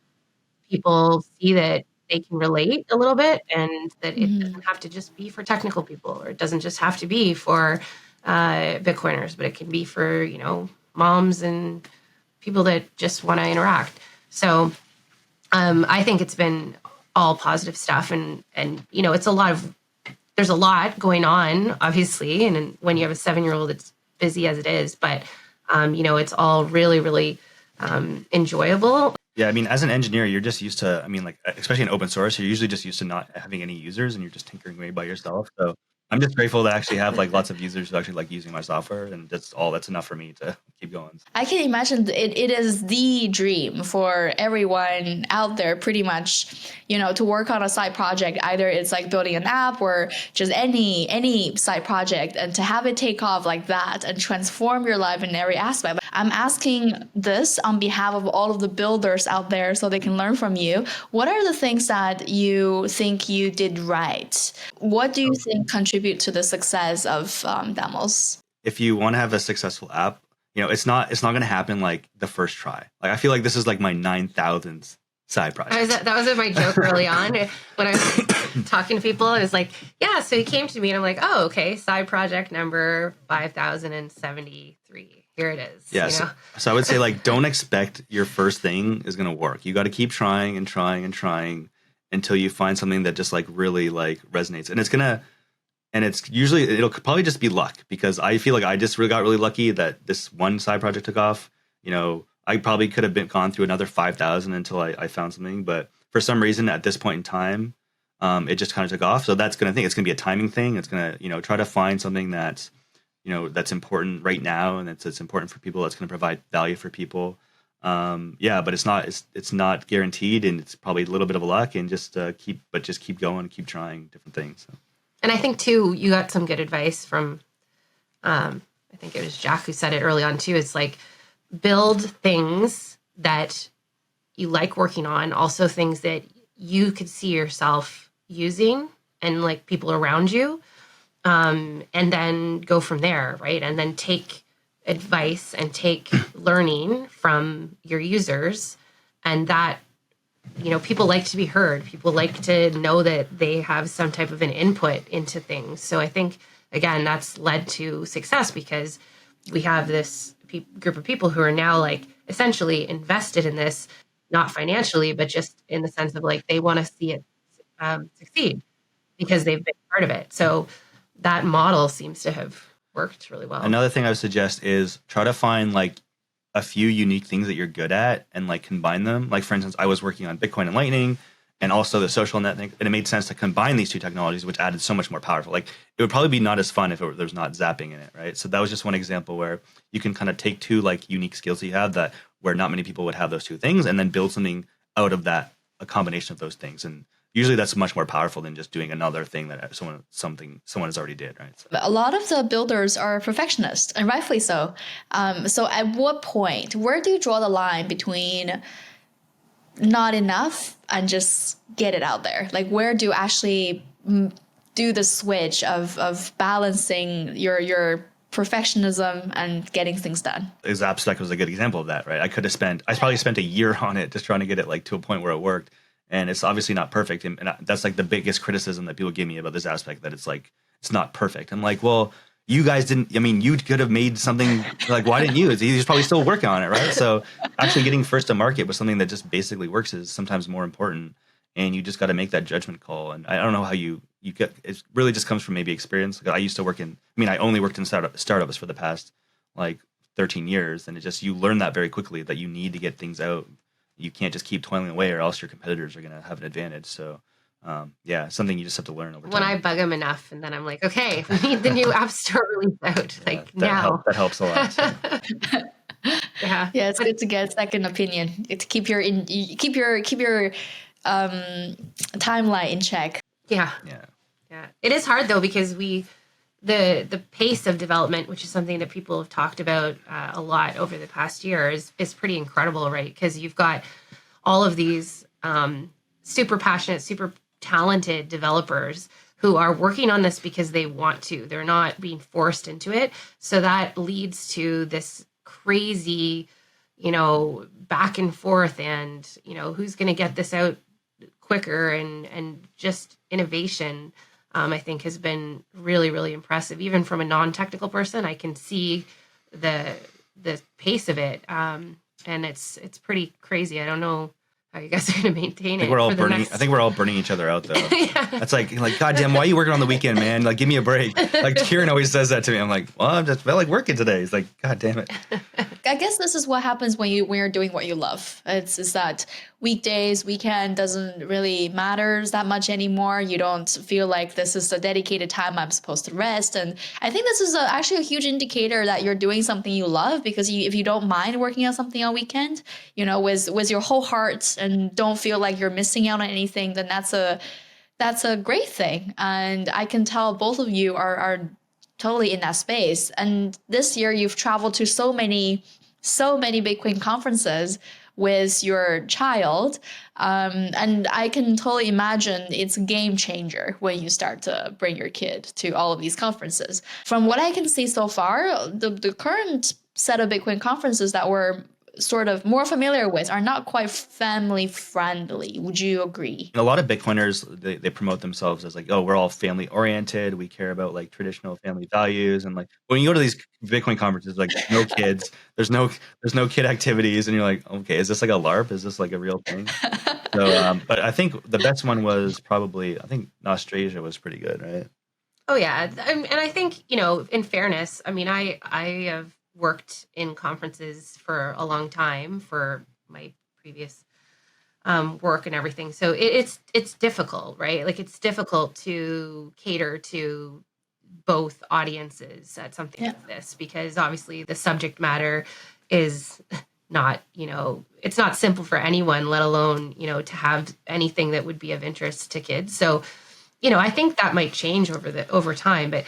people see that they can relate a little bit, and that it doesn't have to just be for technical people, or it doesn't just have to be for Bitcoiners, but it can be for, moms and people that just want to interact. So I think it's been all positive stuff. And there's a lot going on, obviously. And when you have a 7-year-old, it's busy as it is, but it's all really, really enjoyable. Yeah, I mean, as an engineer, you're just used to, I mean, like, especially in open source, you're usually just used to not having any users, and you're just tinkering away by yourself. So I'm just grateful to actually have like lots of users who actually like using my software, and that's enough for me to keep going. I can imagine it is the dream for everyone out there, pretty much, to work on a side project. Either it's like building an app or just any side project, and to have it take off like that and transform your life in every aspect. I'm asking this on behalf of all of the builders out there so they can learn from you. What are the things that you think you did right? What do you think contribute to the success of Damus? If you want to have a successful app, it's not going to happen like the first try. Like, I feel like this is like my 9,000th side project. That was my joke early on when I was talking to people. I was like, yeah, so he came to me and I'm like, oh, okay, side project number 5,073. Here it is. Yeah. So I would say, like, don't expect your first thing is going to work. You got to keep trying and trying and trying until you find something that just like really like resonates. And it's usually, it'll probably just be luck, because I feel like I just got really lucky that this one side project took off. I probably could have gone through another 5,000 until I found something. But for some reason at this point in time, it just kind of took off. So it's going to be a timing thing. It's going to, try to find something that's, that's important right now, and it's important for people, that's going to provide value for people. But it's not guaranteed, and it's probably a little bit of luck, and just keep going and keep trying different things. So. And I think too, you got some good advice from, I think it was Jack who said it early on too. It's like, build things that you like working on, also things that you could see yourself using and like people around you. And then go from there, right? And then take advice and take learning from your users. And that, people like to be heard. People like to know that they have some type of an input into things. So I think, again, that's led to success, because we have this group of people who are now like essentially invested in this, not financially, but just in the sense of like, they want to see it succeed because they've been part of it. So that model seems to have worked really well. Another thing I would suggest is try to find like a few unique things that you're good at and like combine them. Like, for instance, I was working on Bitcoin and Lightning and also the social net thing, and it made sense to combine these two technologies, which added so much more powerful. Like, it would probably be not as fun if there's not zapping in it, right? So that was just one example where you can kind of take two like unique skills that you have that where not many people would have those two things, and then build something out of that, a combination of those things. And usually that's much more powerful than just doing another thing that someone has already did, right? So. A lot of the builders are perfectionists, and rightfully so. So at what point, where do you draw the line between not enough and just get it out there? Like, where do you actually do the switch of balancing your perfectionism and getting things done? Abstract was a good example of that, right? I probably spent a year on it just trying to get it like to a point where it worked. And it's obviously not perfect. And that's like the biggest criticism that people give me about this aspect, that it's like, it's not perfect. I'm like, well, you guys didn't, I mean, you could have made something, like, why didn't you? He's probably still working on it, right? So actually getting first to market with something that just basically works is sometimes more important. And you just got to make that judgment call. And I don't know how you get, it really just comes from maybe experience. Like, I used to I only worked in startups for the past like 13 years. And you learn that very quickly, that you need to get things out. You can't just keep toiling away, or else your competitors are going to have an advantage. So, something you just have to learn over time. When I bug them enough, and then I'm like, okay, we need the new App Store release out. That helps a lot. So. Yeah, it's good to get a second opinion. To keep your timeline in check. Yeah. It is hard though, because the pace of development, which is something that people have talked about a lot over the past year, is pretty incredible, right? Because you've got all of these super passionate, super talented developers who are working on this because they want to. They're not being forced into it. So that leads to this crazy, back and forth, and, who's going to get this out quicker, and just innovation. I think has been really, really impressive. Even from a non-technical person, I can see the pace of it, and it's pretty crazy. I don't know how you guys are going to maintain it. I think we're all burning each other out, though. Yeah. That's like, goddamn, why are you working on the weekend, man? Like, give me a break. Like, Kieran always says that to me. I'm like, well, I just felt like working today. He's like, God damn it. I guess this is what happens when you're doing what you love. It's that weekdays, weekend doesn't really matters that much anymore. You don't feel like this is a dedicated time I'm supposed to rest. And I think this is actually a huge indicator that you're doing something you love, because if you don't mind working on something on weekend, with your whole heart, and don't feel like you're missing out on anything, then that's a great thing. And I can tell both of you are totally in that space. And this year you've traveled to so many Bitcoin conferences with your child. And I can totally imagine it's a game changer when you start to bring your kid to all of these conferences. From what I can see so far, the current set of Bitcoin conferences that we're sort of more familiar with are not quite family friendly. Would you agree? A lot of Bitcoiners, they promote themselves as like, oh, we're all family oriented. We care about like traditional family values. And like when you go to these Bitcoin conferences, like no kids, there's no kid activities. And you're like, okay, is this like a LARP? Is this like a real thing? So, but I think the best one was probably, I think Nostrasia was pretty good, right? Oh yeah. And I think, in fairness, I mean, I have worked in conferences for a long time for my previous work and everything. So it's difficult, right? Like, it's difficult to cater to both audiences at something like this, because obviously the subject matter is not, it's not simple for anyone, let alone, to have anything that would be of interest to kids. So, I think that might change over time, but,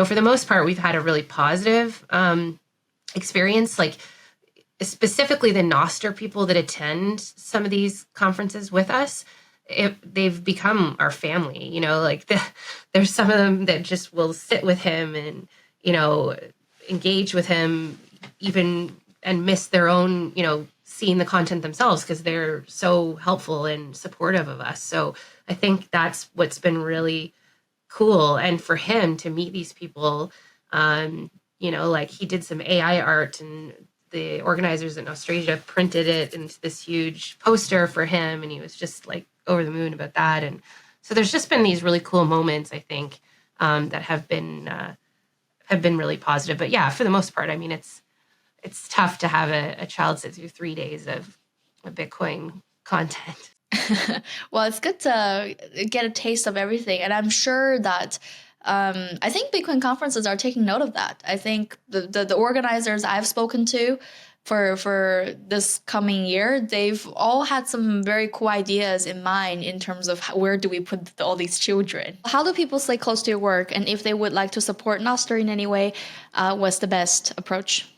for the most part, we've had a really positive experience. Like, specifically the Nostr people that attend some of these conferences with us, they've become our family. There's some of them that just will sit with him and engage with him, even, and miss their own seeing the content themselves, because they're so helpful and supportive of us. So I think that's what's been really cool. And for him to meet these people, like, he did some AI art, and the organizers at Nostrasia printed it into this huge poster for him, and he was just like over the moon about that. And so there's just been these really cool moments, I think, that have been really positive. But yeah, for the most part, I mean, it's tough to have a child sit through 3 days of Bitcoin content. Well, it's good to get a taste of everything. And I'm sure that I think Bitcoin conferences are taking note of that. I think the organizers I've spoken to, for this coming year, they've all had some very cool ideas in mind in terms of where do we put all these children. How do people stay close to your work? And if they would like to support Nostr in any way, what's the best approach?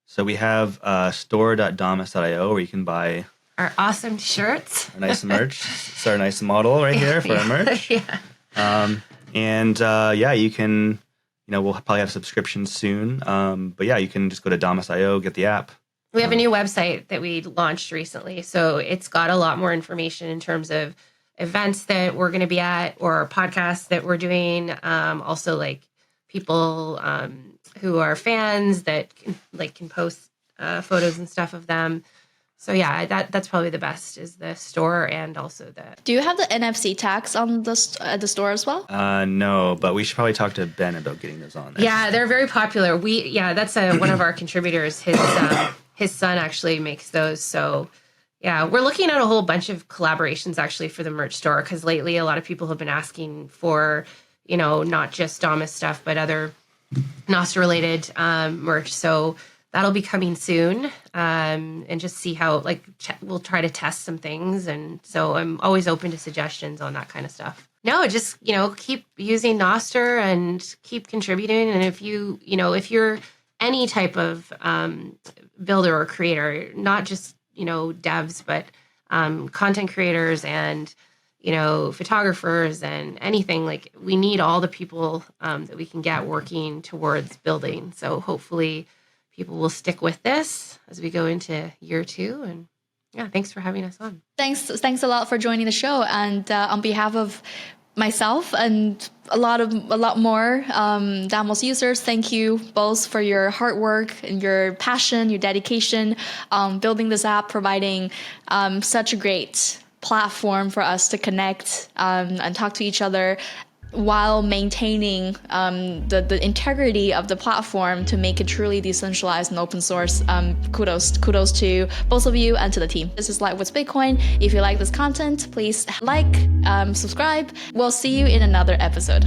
So we have store.damus.io where you can buy our awesome shirts, our nice merch. It's our nice model right here for our merch. Yeah. Yeah, you can, we'll probably have subscriptions soon. But yeah, you can just go to damus.io, get the app. We have a new website that we launched recently. So it's got a lot more information in terms of events that we're going to be at or podcasts that we're doing. Also like people who are fans that can post photos and stuff of them. So yeah, that's probably the best is the store and also the. Do you have the NFC tags on the store as well? No, but we should probably talk to Ben about getting those on there. Yeah, they're very popular. That's one of our contributors. His son actually makes those. So yeah, we're looking at a whole bunch of collaborations actually for the merch store because lately a lot of people have been asking for not just Damus stuff but other Nostr related merch. So that'll be coming soon, and just see how, we'll try to test some things. And so I'm always open to suggestions on that kind of stuff. No, just, keep using Nostr and keep contributing. And if if you're any type of builder or creator, not just, devs, but content creators and, photographers and anything, we need all the people that we can get working towards building. So hopefully people will stick with this as we go into year 2. And yeah, thanks for having us on. Thanks a lot for joining the show. And on behalf of myself and a lot more Damus users, thank you both for your hard work and your passion, your dedication, building this app, providing such a great platform for us to connect and talk to each other, while maintaining the integrity of the platform to make it truly decentralized and open source. Kudos to both of you and to the team. This is Live with Bitcoin. If you like this content, please subscribe. We'll see you in another episode.